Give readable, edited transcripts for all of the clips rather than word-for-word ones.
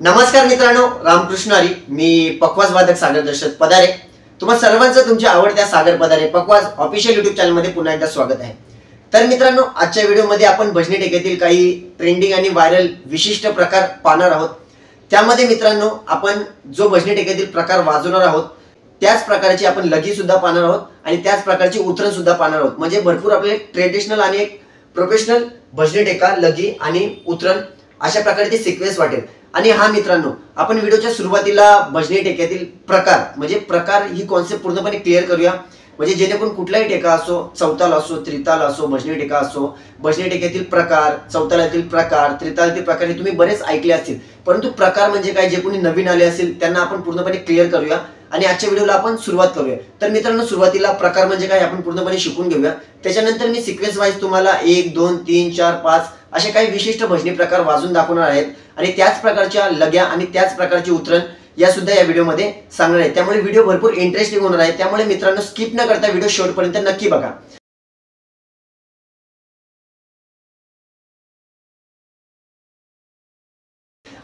नमस्कार मित्रांनो, रामकृष्ण हरी. मी पकवाज वादक सागर दशरथ पदारे. तुम्हा सर्वांचं तुमच्या आवडत्या सागर पदारे पकवाज ऑफिशियल YouTube चॅनल मध्ये पुन्हा एकदा स्वागत आहे. तर मित्रांनो, आजच्या व्हिडिओमध्ये आपण भजनी टेक्यातील काही ट्रेंडिंग आणि व्हायरल विशिष्ट प्रकार पाहणार आहोत. त्यामध्ये मित्रांनो, आपण जो भजनी टेक्यातील प्रकार वाजवणार आहोत त्याच प्रकारची आपण लगी सुद्धा पाहणार आहोत आणि त्याच प्रकारची उतरण सुद्धा पाहणार आहोत. म्हणजे भरपूर आपले ट्रेडिशनल आणि एक प्रोफेशनल भजनी टेका, लगी आणि उतरण अशा प्रकारची सिक्वेन्स वाटेल. आणि हा मित्रांनो, आपण व्हिडिओच्या सुरुवातीला भजनी टेक्यातील प्रकार ही कॉन्सेप्ट पूर्णपणे क्लिअर करूया. म्हणजे जेणेकरून कुठलाही टेका असो, चौताल असो, त्रिताल असो, भजनी टेका असो, भजनी टेक्यातील प्रकार, चौतालातील प्रकार, त्रितालातील प्रकार हे तुम्ही बरेच ऐकले असतील. परंतु प्रकार म्हणजे काय, जे कोणी नवीन आले असेल त्यांना आपण पूर्णपणे क्लिअर करूया आणि आजच्या व्हिडिओला आपण सुरुवात करूया. तर मित्रांनो, सुरुवातीला प्रकार म्हणजे काय आपण पूर्णपणे शिकून घेऊया. त्याच्यानंतर मी सिक्वेन्स वाईज तुम्हाला 1, 2, 3, 4, 5 असे काही विशिष्ट भजनी प्रकार वाजून दाखवणार आहेत आणि त्याच प्रकारच्या लग्या आणि त्याच प्रकारची उतरण या सुद्धा या व्हिडिओमध्ये सांगणार आहे. त्यामुळे व्हिडिओ भरपूर इंटरेस्टिंग होणार आहे. त्यामुळे मित्रांनो, स्किप न करता व्हिडिओ शेवटपर्यंत नक्की बघा.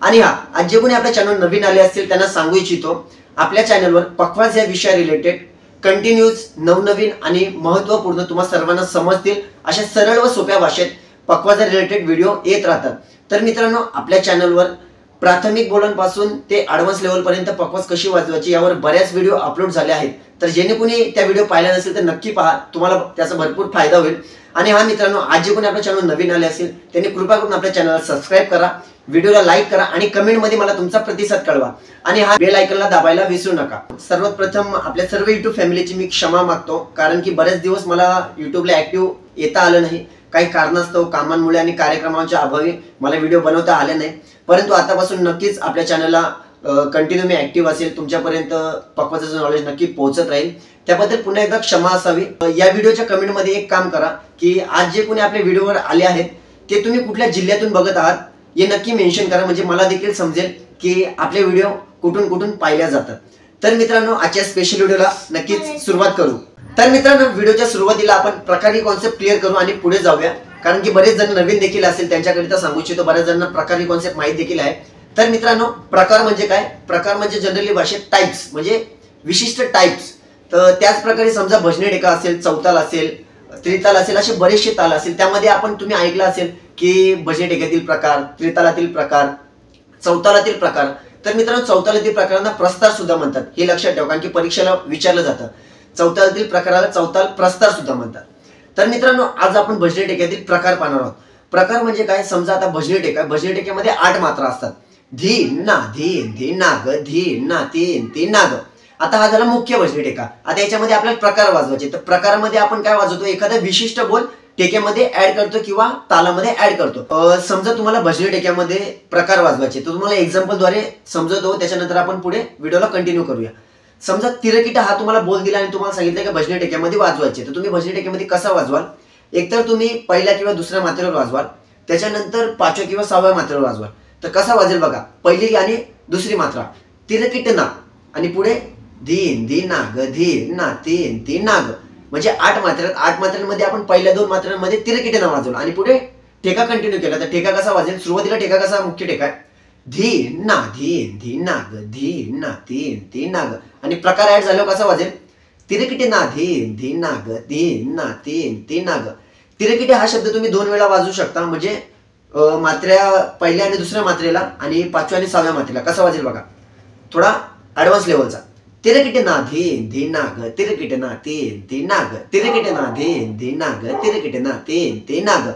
आणि आज जे कोणी आपल्या चॅनल नवीन आले असतील त्यांना सांगू इच्छितो, आपल्या चॅनलवर पकवाज या विषया रिलेटेड कंटिन्यूज नवनवीन आणि महत्त्वपूर्ण तुम्हाला सर्वांना समजतील अशा सरळ व सोप्या भाषेत पकवाज रिलेटेड व्हिडिओ येत राहतात. तर मित्रांनो, आपल्या चॅनलवर प्राथमिक बोलणपासून ते ॲडव्हान्स लेवल पर्यंत पकवाज कशी वाजवायची यावर बऱ्याच व्हिडिओ अपलोड झाले आहेत. तर जेणे कोणी त्या व्हिडिओ पाहिला नसेल तर नक्की पहा, तुम्हाला त्याचा भरपूर फायदा होईल. आणि हा मित्रांनो, आज जे कोणी आपल्या चॅनल नवीन आले असेल त्यांनी कृपा करून आपल्या चॅनलला सबस्क्राईब करा, व्हिडिओला लाईक करा आणि कमेंटमध्ये मला तुमचा प्रतिसाद कळवा आणि हा बेल आयकॉनला दाबायला विसरू नका. सर्वात प्रथम आपल्या सर्व YouTube फॅमिलीची मी क्षमा मागतो, कारण की बरेच दिवस मला YouTubeला ऍक्टिव्ह येता आलं नाही. काही कारणास्तव, कामांमुळे आणि कार्यक्रमांच्या अभावी मला व्हिडिओ बनवता आले नाही. परंतु आतापासून नक्कीच आपल्या चॅनलला कंटिन्यू मी ऍक्टिव्ह असेल, तुमच्यापर्यंत पकवाजाचं नॉलेज नक्की पोहोचत राहील. त्याबद्दल पुन्हा एकदा क्षमा असावी. या व्हिडिओच्या कमेंटमध्ये एक काम करा की आज जे कोणी आपल्या व्हिडिओवर आले आहेत ते तुम्ही कुठल्या जिल्ह्यातून बघत आहात हे नक्की मेन्शन करा, म्हणजे मला देखील समजेल की आपले व्हिडिओ कुठून कुठून पाहिल्या जातात. तर मित्रांनो, आजच्या स्पेशल व्हिडिओला नक्कीच सुरुवात करू. तर मित्रांनो, व्हिडिओच्या सुरुवातीला आपण प्रकार ही कॉन्सेप्ट क्लिअर करू आणि पुढे जाऊया, कारण की बरेच जण नवीन देखील असेल त्यांच्याकरिता सांगू इच्छितो. बऱ्याच जणांना प्रकार ही कॉन्सेप्ट माहिती देखील आहे. तर मित्रांनो, प्रकार म्हणजे काय? प्रकार म्हणजे जनरली भाषेत टाइप्स, म्हणजे विशिष्ट टाइप्स. तर त्याच प्रकारे समजा भजनी टेका असेल, चौताल असेल, त्रिताल असेल, असे बरेचसे ताल असतील. त्यामध्ये आपण तुम्ही ऐकलं असेल की भजनी टेक्यातील प्रकार, त्रितालातील प्रकार, चौतालातील प्रकार. तर मित्रांनो, चौतालातील प्रकारांना प्रस्तार सुद्धा म्हणतात, हे लक्षात ठेवा, कारण की परीक्षेला विचारलं जातं. चौतालातील प्रकाराला चौताल प्रस्तार सुद्धा म्हणतात. तर मित्रांनो, आज आपण भजनी टेक्यातील प्रकार पाहणार आहोत. प्रकार म्हणजे काय? समजा आता भजनी टेक्यामध्ये 8 मात्रा असतात. धी ना, धीन, धीन ना ग, धीन ना, तीन, तीन ना ग. आता हा झाला मुख्य भजनी टेका. आता याच्यामध्ये आपल्याला प्रकार वाजवायचे. तर प्रकारामध्ये आपण काय वाजवतो? एखादा विशिष्ट बोल टेक्यामध्ये ऍड करतो किंवा तालामध्ये ऍड करतो. समजा तुम्हाला भजनी टेक्यामध्ये प्रकार वाजवायचे, तर तुम्हाला एक्झाम्पलद्वारे समजवतो, त्याच्यानंतर आपण पुढे व्हिडिओला कंटिन्यू करूया. समजा तिरकिटा हा तुम्हाला बोल दिला आणि तुम्हाला सांगितलं की भजनी टेक्यामध्ये वाजवायचे, तर तुम्ही भजनी टेक्यामध्ये कसा वाजवाल? एकतर तुम्ही पहिल्या किंवा दुसऱ्या मात्रेवर वाजवाल, त्याच्यानंतर 5व्या किंवा 6व्या मात्रेवर वाजवाल. तर कसा वाजेल बघा, पहिली आणि दुसरी मात्रा तिरकिट ना आणि पुढे धीन, धीन ना ग, धीन ना, तीन, तीन ना ग. म्हणजे 8 मात्र्यांमध्ये आपण पहिल्या 2 मात्र्यांमध्ये तिरकिटे ना वाजवलं आणि पुढे ठेका कंटिन्यू केला. तर ठेका कसा वाजेल? सुरुवातीला ठेका कसा? मुख्य ठेका आहे, धीन ना, धीन, धीन ना ग, धीन ना, तीन, तीन ना ग. आणि प्रकार ऍड झाल्यावर कसा वाजेल? तिरकिटे ना, धीन, धीन ना ग, धीन ना, तीन, तीन ना ग. तिरकिटे हा शब्द तुम्ही 2 वेळा वाजवू शकता, म्हणजे मात्र्या पहिल्या आणि दुसऱ्या मात्रेला आणि 5व्या आणि 6व्या मात्रेला. कसा वाजेल बघा, थोडा ऍडव्हान्स लेवलचा. तिरकिटे ना, धीन, धीन ना ग, तिरकिटे ना, तीन, तीन ना ग, तिरकिटे ना, धीन, धीन ना ग, तिरकिटे ना, तीन, तीन ना ग.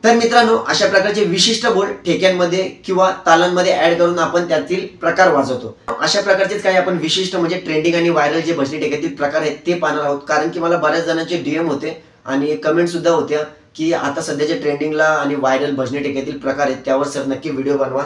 तर मित्रांनो, अशा प्रकारचे विशिष्ट बोल ठेक्यांमध्ये किंवा तालांमध्ये ऍड करून आपण त्यातील प्रकार वाजवतो. अशा प्रकारचेच काही आपण विशिष्ट म्हणजे ट्रेंडिंग आणि व्हायरल जे भजनी टेक्यातील प्रकार आहेत ते पाहणार आहोत. कारण की मला बऱ्याच जणांचे DM होते आणि कमेंट सुद्धा होत्या की आता सध्याच्या ट्रेंडिंगला आणि व्हायरल भजनी टेक्यातील प्रकार आहेत त्यावर सर नक्की व्हिडिओ बनवा.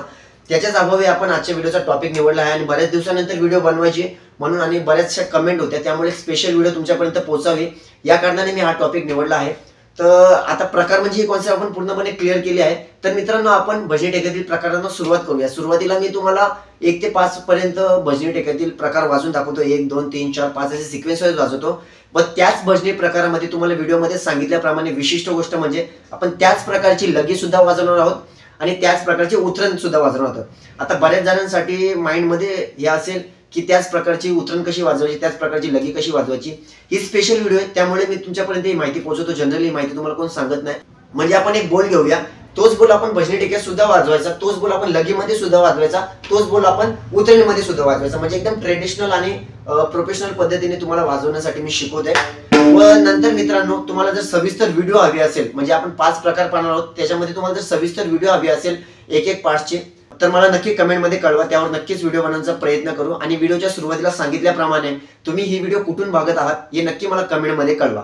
त्याच्याच अभावी आपण आजच्या व्हिडिओचा टॉपिक निवडला आहे आणि बऱ्याच दिवसानंतर व्हिडिओ बनवायची म्हणून आणि बऱ्याचशा कमेंट होत्या, त्यामुळे स्पेशल व्हिडिओ तुमच्यापर्यंत पोहोचावी या कारणाने मी हा टॉपिक निवडला आहे. तर आता प्रकार म्हणजे ही कॉन्सेप्ट आपण पूर्णपणे क्लिअर केली आहे. तर मित्रांनो, आपण भजनी टेक्यातील प्रकारांना सुरुवात करूया. सुरुवातीला मी तुम्हाला 1 ते 5 पर्यंत भजनी टेक्यातील प्रकार वाजून दाखवतो. 1, 2, 3, 4, 5 असे सिक्वेन्स वाईज वाजवतो. व त्याच भजनी प्रकारामध्ये तुम्हाला व्हिडिओमध्ये सांगितल्याप्रमाणे विशिष्ट गोष्ट म्हणजे आपण त्याच प्रकारची लगी सुद्धा वाजवणार आहोत आणि त्याच प्रकारचे उतरण सुद्धा वाजवणं होतं. आता बऱ्याच जणांसाठी माइंडमध्ये हे असेल की त्याच प्रकारची उतरण कशी वाजवायची, त्याच प्रकारची लगी कशी वाजवायची. ही स्पेशल व्हिडिओ आहे, त्यामुळे मी तुमच्यापर्यंत ही माहिती पोहोचवतो. जनरली माहिती तुम्हाला कोण सांगत नाही. म्हणजे आपण एक बोल घेऊया, तोच बोल आपण भजनी टेक्यात सुद्धा वाजवायचा, तोच बोल आपण लगीमध्ये सुद्धा वाजवायचा, तोच बोल आपण उतरणीमध्ये सुद्धा वाजवायचा. म्हणजे एकदम ट्रेडिशनल आणि प्रोफेशनल पद्धतीने तुम्हाला वाजवण्यासाठी मी शिकवतोय. व नंतर मित्रांनो, तुम्हाला जर सविस्तर व्हिडिओ हवी असेल, म्हणजे आपण 5 प्रकार पाहणार आहोत, त्याच्यामध्ये तुम्हाला जर सविस्तर व्हिडिओ हवी असेल एक पार्टचे, तर मला नक्की कमेंटमध्ये कळवा. त्यावर नक्कीच व्हिडिओ बनवण्याचा प्रयत्न करू. आणि व्हिडिओच्या सुरुवातीला सांगितल्याप्रमाणे तुम्ही ही व्हिडिओ कुठून बघत आहात हे नक्की मला कमेंटमध्ये कळवा.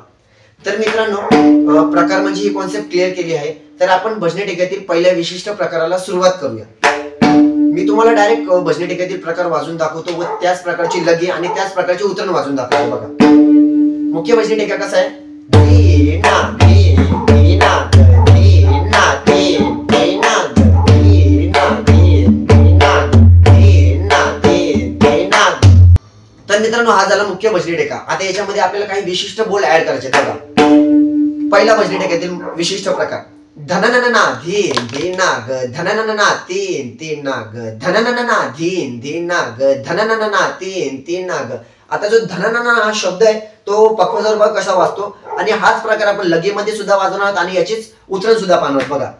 तर मित्रांनो, प्रकार म्हणजे ही कॉन्सेप्ट क्लिअर केली आहे. तर आपण भजनी टेक्यातील पहिल्या विशिष्ट प्रकाराला सुरुवात करूया. मी तुम्हाला डायरेक्ट भजनी टेक्यातील प्रकार वाजून दाखवतो व त्याच प्रकारची लगी आणि त्याच प्रकारचे उतरण वाजून दाखवतो. बघा, मुख्य भजनी टेक्या कसा आहे, धी ना धी धी ना ग धी ना धी धी ना ग धी ना धी धी ना धी ना धी धी ना. तर मित्रांनो, हा झाला मुख्य भजनी टेका. आता याच्यामध्ये आपल्याला काही विशिष्ट बोल ऍड करायचे. बघा, पहिला भजनी टेक्यातील विशिष्ट प्रकार, धनननना धीन धीन ना ग धनननना तीन तीन ना ग धनननना धीन धीन ना ग धनननना तीन तीन ना ग. आता जो धननना हा शब्द आहे तो पक्वाजवर बघ कसा वाजतो, आणि हाच प्रकार आपण लगीमध्ये सुद्धा वाजवणार आहोत आणि याचीच उतरण सुद्धा पाहणार आहोत. बघा,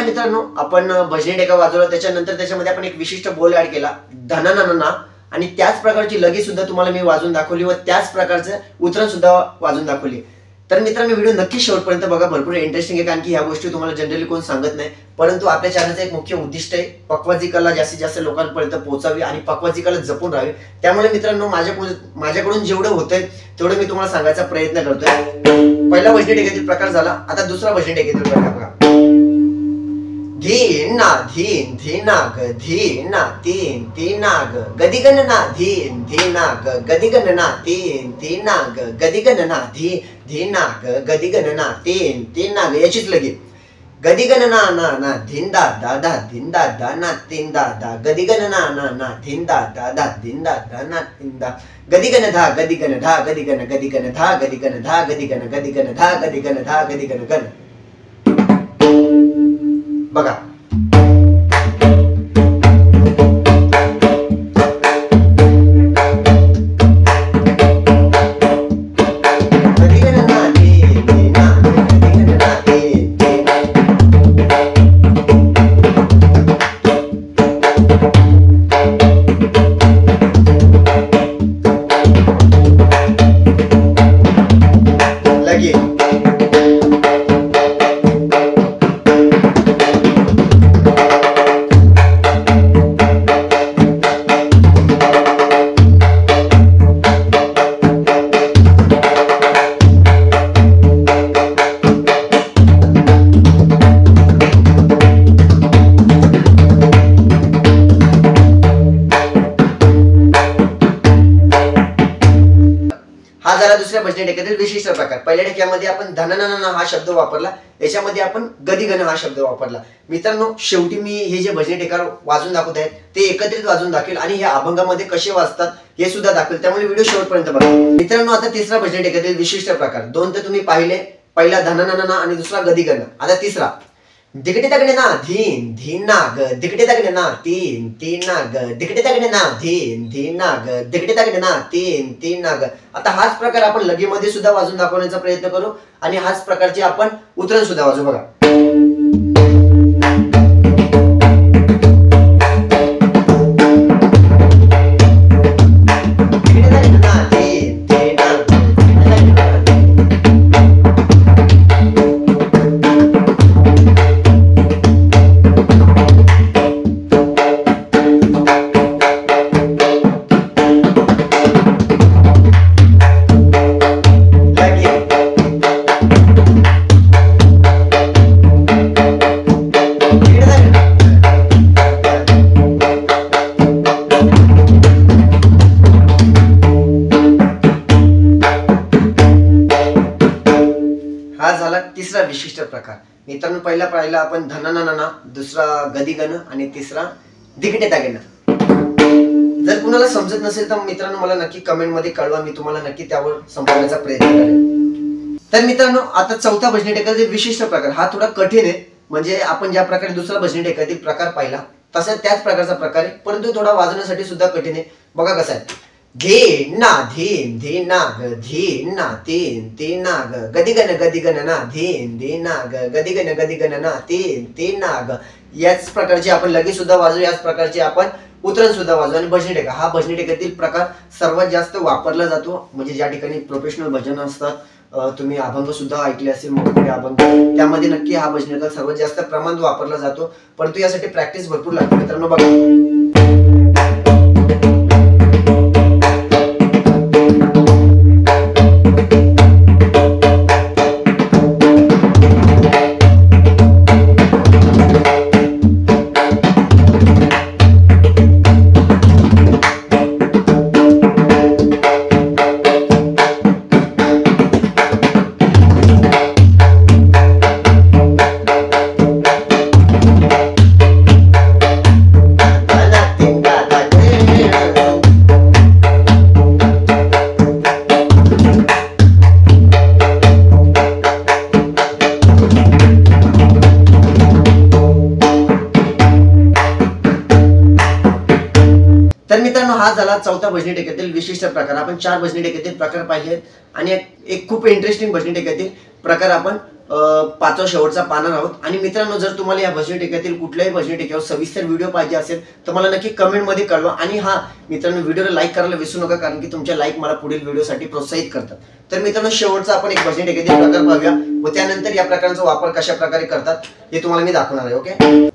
मित्रांनो, आपण भजनी टेका वाजवला, त्याच्यानंतर त्याच्यामध्ये आपण एक विशिष्ट बोल ऍड केला, धनननना, आणि त्याच प्रकारची लगी सुद्धा तुम्हाला मी वाजवून दाखवली व त्याच प्रकारचं उतरण सुद्धा वाजवून दाखवली. तर मित्रांनो, व्हिडिओ नक्की शेवटपर्यंत बघा, भरपूर इंटरेस्टिंग आहे. कारण की ह्या गोष्टी तुम्हाला जनरली कोण सांगत नाही, परंतु आपल्या चॅनलचं एक मुख्य उद्दिष्ट आहे पक्वाजी कला जास्तीत जास्त लोकांपर्यंत पोहोचावी आणि पक्वाजी कला जपून राहावी. त्यामुळे मित्रांनो, माझ्याकडून जेवढं होतंय तेवढं मी तुम्हाला सांगायचा प्रयत्न करतोय. पहिला भजनी टेक्यातील प्रकार झाला. आता दुसरा भजनी टेक्यातील प्रकार बघा, धीन ना धीन धीना ग धीन ना तीन तीन ना ग गदिगणना धीन धीना ग गदिगणना तीन तीन ना ग गदिगणना धी धीना ग गदिगणना तीन तीन ना ग. याचीच लगी, गदिगणना ना ना धिन दा दा दा धिन दा दा ना तीन दा दा गदिगणना ना ना धिन दा दा दा धिन दा दा ना तीन दा गदिगण धा गदिगण धा गदिगण गदिगण धा गदिगण धा गदिगण गदिगण धा गदिगण धा गदिगण गण. बघा, दुसऱ्या भजनी टेक्यातील विशिष्ट प्रकार. पहिल्या टेक्यामध्ये आपण धनननना हा शब्द वापरला, याच्यामध्ये आपण गदिगण हा शब्द वापरला. मित्रांनो, शेवटी मी हे जे भजनी टेका वाजून दाखवत आहेत ते एकत्रित वाजून दाखवेल आणि हे अभंगामध्ये कसे वाजतात हे सुद्धा दाखवेल. त्यामुळे व्हिडिओ शेवटपर्यंत बघा. मित्रांनो, आता तिसरा भजनी टेक्यातील विशिष्ट प्रकार. दोन तर तुम्ही पाहिले, पहिला धनननना आणि दुसरा गदिगण. आता तिसरा, दिगटे तगडे ना धीन धीन ना ग दिगटे तगडे ना तीन तीन ना ग दिगटे तगडे ना धीन धीन ना ग दिगटे तगडे ना तीन तीन ना ग. आता हाच प्रकार आपण लगीमध्ये सुद्धा वाजून दाखवण्याचा प्रयत्न करू आणि हाच प्रकारचे आपण उतरण सुद्धा वाजू. बघा, हा झाला तिसरा विशिष्ट प्रकार मित्रांनो। पहिला आपण धनननना, दुसरा गदिगण आणि तिसरा दिगटे दागिना। जर कुणाला समजत नसेल तर मित्रांनो मला नक्की कमेंट मध्ये कळवा, मी तुम्हाला नक्की त्यावर समजवण्याचा प्रयत्न करेन। तर मित्रांनो आता चौथा भजनी टेकातील विशिष्ट प्रकार हा थोडा कठीण आहे, म्हणजे आपण ज्या प्रकारे दुसरा भजनी टेकातील प्रकार पाहिला तसा त्याच प्रकारचा प्रकार आहे, परंतु थोडा वाजवण्यासाठी सुद्धा कठीण आहे। बघा कसा आहे, घे ना धीन धीन ना ग धीन ना तीन तीन ना ग गदिगण ना धीन धीन ना ग गदिगण ना तीन तीन ना ग। याच प्रकारचे आपण लगेच सुद्धा वाजवू, याच प्रकारचे आपण उतरण सुद्धा वाजवू। आणि भजनी टेका हा भजनी टेकातील प्रकार सर्वात जास्त वापरला जातो, म्हणजे ज्या ठिकाणी प्रोफेशनल भजन असतात, तुम्ही अभंग सुद्धा ऐकले असेल, मोठे अभंग, त्यामध्ये नक्की हा भजनी टेका सर्वात जास्त प्रमाणात वापरला जातो, परंतु यासाठी प्रॅक्टिस भरपूर लागते मित्रांनो। बघा तर मित्रांनो हा झाला चौथा भजनी टेकातील विशिष्ट प्रकार। आपण 4 भजनी टेकातील प्रकार पाहिले आणि एक खूप इंटरेस्टिंग भजनी टेकातील प्रकार आपण 5वा शेवटचा पाहणार आहोत। आणि मित्रांनो जर तुम्हाला या भजनी टेकातील कुठल्याही भजनी टेकावर सविस्तर व्हिडिओ पाहिजे असेल तर मला नक्की कमेंट मध्ये कळवा। आणि हा मित्रांनो व्हिडिओला लाईक करायला विसरू नका, कारण की तुमच्या लाईक मला पुढील व्हिडिओसाठी प्रोत्साहित करतात। तर मित्रांनो शेवटचा आपण एक भजनी टेकातील प्रकार पाहूया व त्यानंतर या प्रकारांचा वापर कशा प्रकारे करतात हे तुम्हाला मी दाखवणार आहे। ओके,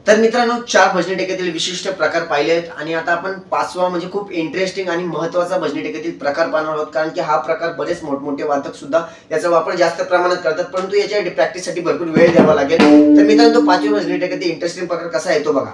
तर मित्रांनो 4 भजनी टेकातील विशिष्ट प्रकार पाहिले आहेत आणि आता आपण 5वा म्हणजे खूप इंटरेस्टिंग आणि महत्त्वाचा भजनी टेकातील प्रकार पाहणार आहोत, कारण की हा प्रकार बरेच मोठमोठे वादक सुद्धा याचा वापर जास्त प्रमाणात करतात, परंतु याच्या प्रॅक्टिससाठी भरपूर वेळ द्यावा लागेल। तर मित्रांनो 5वी भजनी टेकातील इंटरेस्टिंग प्रकार कसा आहे तो बघा।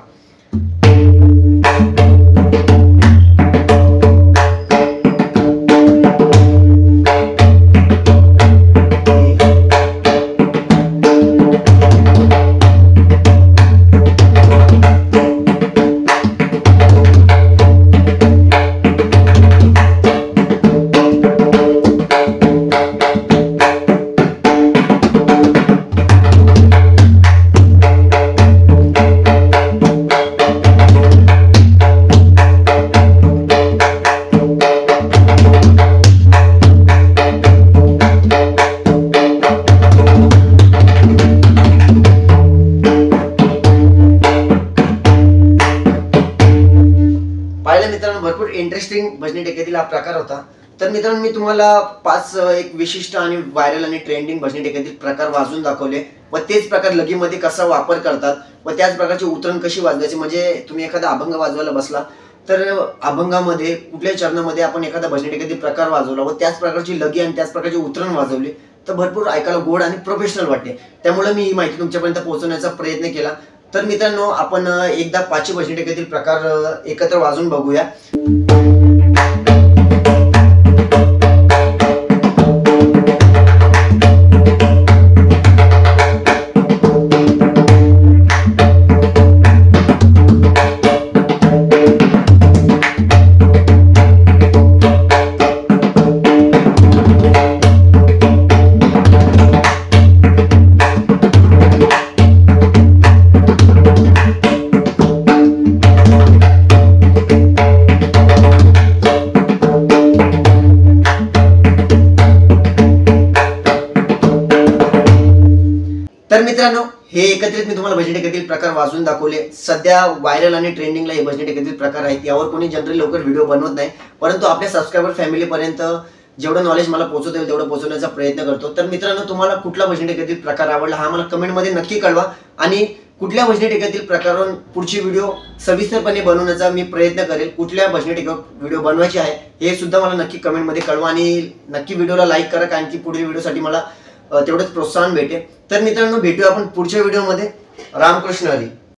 मित्रांनो भरपूर इंटरेस्टिंग भजनी टेकातील हा प्रकार होता। तर मित्रांनो मी तुम्हाला 5 एक विशिष्ट आणि व्हायरल आणि ट्रेंडिंग भजनी टेकातील प्रकार वाजवून दाखवले व तेच प्रकार लगीमध्ये कसा वापर करतात व त्याच प्रकारची उतरण कशी वाजवायची। म्हणजे तुम्ही एखादा अभंग वाजवायला बसला तर अभंगामध्ये कुठल्याही चरणामध्ये आपण एखादा भजनी टेकातील प्रकार वाजवला व त्याच प्रकारची लगी आणि त्याच प्रकारची उतरण वाजवली तर भरपूर ऐकायला गोड आणि प्रोफेशनल वाटते। त्यामुळे मी ही माहिती तुमच्यापर्यंत पोहोचवण्याचा प्रयत्न केला। तर मित्रांनो आपण एकदा 5 भजनी टेकातील प्रकार एकत्र वाजवून बघूया। तर मित्रांनो हे एकत्रित मी तुम्हाला भजनी टेकातील प्रकार वाजवून दाखवले। सध्या व्हायरल आणि ट्रेंडिंगला हे भजनी टेकातील प्रकार आहेत, यावर कोणी जनरली लवकर व्हिडिओ बनवत नाही, परंतु आपल्या सबस्क्रायबर फॅमिलीपर्यंत जेवढं नॉलेज मला पोहोचवता येईल तेवढं पोहोचवण्याचा प्रयत्न करतो। तर मित्रांनो तुम्हाला कुठला भजनी टेकातील प्रकार आवडला हा मला कमेंट मध्ये नक्की कळवा आणि कुठल्या भजनी टेकातील प्रकारावर पुढची व्हिडिओ सविस्तरपणे बनवण्याचा मी प्रयत्न करेल। कुठल्या भजनी टेकावर व्हिडिओ बनवायची आहे हे सुद्धा मला नक्की कमेंट मध्ये कळवा आणि नक्की व्हिडिओला लाईक करा, कारण की पुढील व्हिडिओसाठी मला तेवढंच प्रोत्साहन भेटेल। तर मित्रांनो भेटूया आपण पुढच्या व्हिडिओमध्ये। रामकृष्ण हरी।